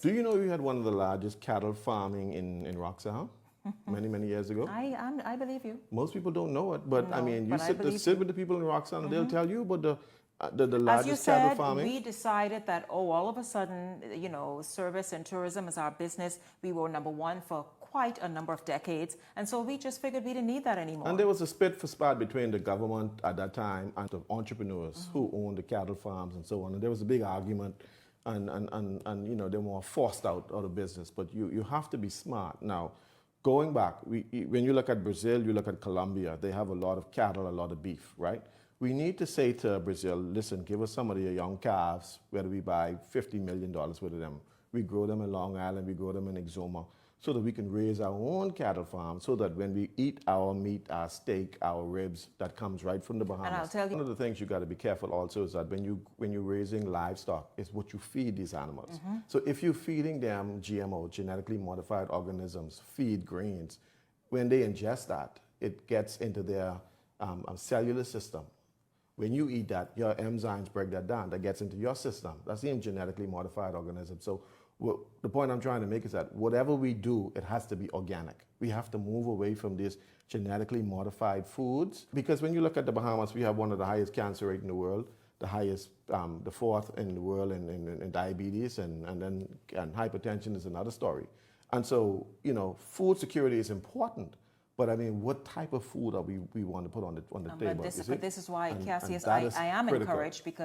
Do you know we had one of the largest cattle farming in Roxham many years ago? I believe you. Most people don't know it, but I No, mean, you but I believe sit you. with the people in Roxham, and they'll tell you about the As you largest cattle said, farming. we decided that, oh, all of a sudden, you know, service and tourism is our business. We were number one for quite a number of decades. And so we just figured we didn't need that anymore. And there was a spit for spat between the government at that time and the entrepreneurs who owned the cattle farms and so on. And there was a big argument, and you know, they were forced out of business. But you have to be smart. Now, going back, when you look at Brazil, you look at Colombia, they have a lot of cattle, a lot of beef, right? We need to say to Brazil, listen, give us some of your young calves, whether we buy $50 million worth of them. We grow them in Long Island, we grow them in Exuma, so that we can raise our own cattle farm, so that when we eat our meat, our steak, our ribs, that comes right from the Bahamas. And I'll tell you, one of the things you got to be careful also is that when you're raising livestock, is what you feed these animals. So if you're feeding them GMO, genetically modified organisms, feed grains, when they ingest that, it gets into their cellular system. When you eat that, your enzymes break that down. That gets into your system. That's the genetically modified organism. So the point I'm trying to make is that whatever we do, it has to be organic. We have to move away from these genetically modified foods. Because when you look at the Bahamas, we have one of the highest cancer rate in the world, the highest, the fourth in the world in diabetes, and hypertension is another story. And so, you know, food security is important. But I mean, what type of food are we want to put on the table? But this is why, Cassius, that is I am critical. encouraged because